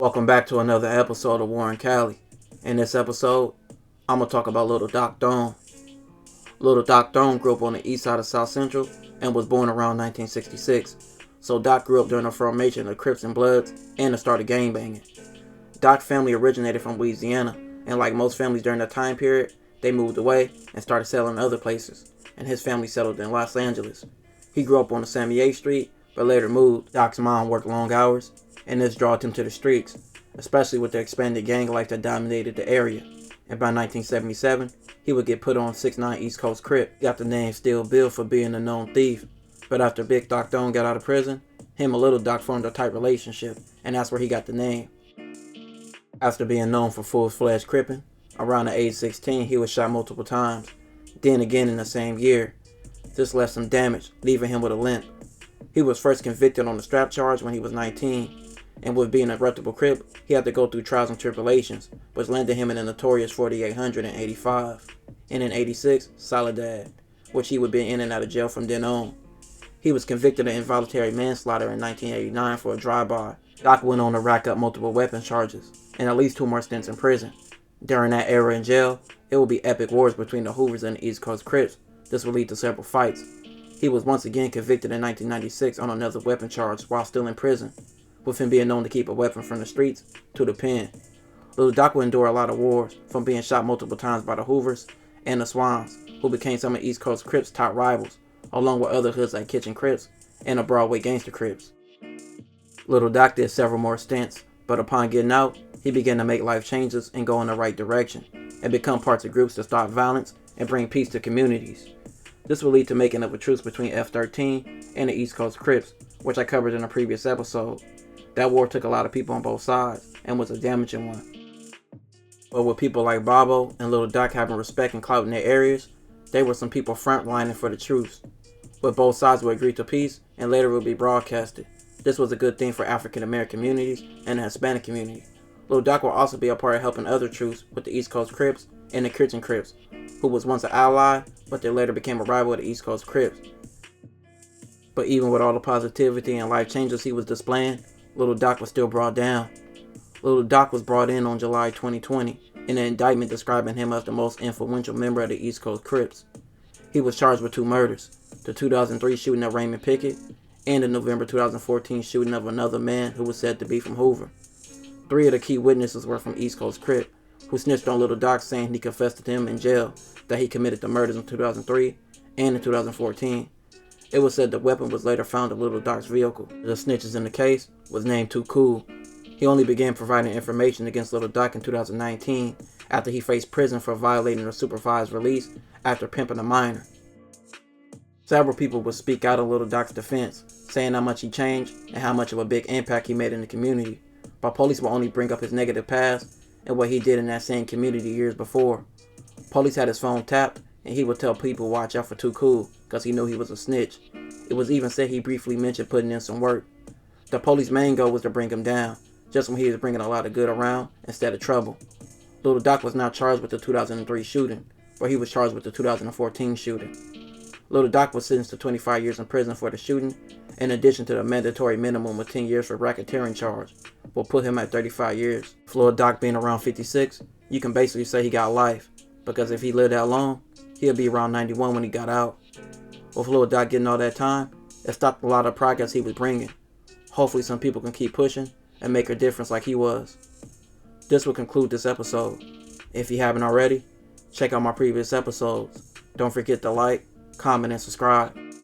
Welcome back to another episode of War in Cali. In this episode, I'm going to talk about little Doc Thone. Little Doc Thone grew up on the east side of South Central and was born around 1966. So Doc grew up during the formation of the Crips and Bloods and the start of gangbanging. Doc's family originated from Louisiana, and like most families during that time period, they moved away and started settling in other places, and his family settled in Los Angeles. He grew up on the 78th Street, but later moved. Doc's mom worked long hours, and this drawed him to the streets, especially with the expanded gang life that dominated the area. And by 1977, he would get put on 6'9" East Coast Crip. He got the name Still Bill for being a known thief. But after Big Doc Thone got out of prison, him and Little Doc formed a tight relationship, and that's where he got the name. After being known for full-fledged cripping, around the age 16 he was shot multiple times, then again in the same year. This left some damage, leaving him with a limp. He was first convicted on the strap charge when he was 19, and with being a reputable Crip, he had to go through trials and tribulations, which landed him in the notorious 4800 in 85, and in 86, Soledad, which he would be in and out of jail from then on. He was convicted of involuntary manslaughter in 1989 for a drive-by. Doc went on to rack up multiple weapons charges, and at least 2 more stints in prison. During that era in jail, it would be epic wars between the Hoovers and the East Coast Crips. This would lead to several fights. He was once again convicted in 1996 on another weapon charge while still in prison, with him being known to keep a weapon from the streets to the pen. Little Doc would endure a lot of wars, from being shot multiple times by the Hoovers and the Swans, who became some of East Coast Crips' top rivals, along with other hoods like Kitchen Crips and the Broadway Gangster Crips. Little Doc did several more stints, but upon getting out, he began to make life changes and go in the right direction, and become parts of groups to stop violence and bring peace to communities. This will lead to making of a truce between F-13 and the East Coast Crips, which I covered in a previous episode. That war took a lot of people on both sides, and was a damaging one. But with people like Bobo and Little Doc having respect and clout in their areas, they were some people frontlining for the truce. But both sides would agree to peace, and later would be broadcasted. This was a good thing for African American communities and the Hispanic community. Little Doc will also be a part of helping other truce with the East Coast Crips and the Kitchen Crips, who was once an ally, but they later became a rival of the East Coast Crips. But even with all the positivity and life changes he was displaying, Little Doc was still brought down. Little Doc was brought in on July 2020 in an indictment describing him as the most influential member of the East Coast Crips. He was charged with 2 murders, the 2003 shooting of Raymond Pickett and the November 2014 shooting of another man who was said to be from Hoover. 3 of the key witnesses were from East Coast Crip, who snitched on Little Doc saying he confessed to him in jail that he committed the murders in 2003 and in 2014. It was said the weapon was later found in Little Doc's vehicle. The snitches in the case was named Too Cool. He only began providing information against Little Doc in 2019 after he faced prison for violating a supervised release after pimping a minor. Several people would speak out in Little Doc's defense, saying how much he changed and how much of a big impact he made in the community, but police will only bring up his negative past and what he did in that same community years before. Police had his phone tapped, and he would tell people watch out for Too Cool because he knew he was a snitch. It was even said he briefly mentioned putting in some work. The police's main goal was to bring him down, just when he was bringing a lot of good around instead of trouble. Little Doc was not charged with the 2003 shooting, but he was charged with the 2014 shooting. Little Doc was sentenced to 25 years in prison for the shooting, in addition to the mandatory minimum of 10 years for racketeering charge, will put him at 35 years. For Little Doc being around 56, you can basically say he got life, because if he lived that long, he'll be around 91 when he got out. With Little Doc getting all that time, it stopped a lot of progress he was bringing. Hopefully some people can keep pushing and make a difference like he was. This will conclude this episode. If you haven't already, check out my previous episodes. Don't forget to like, comment, and subscribe.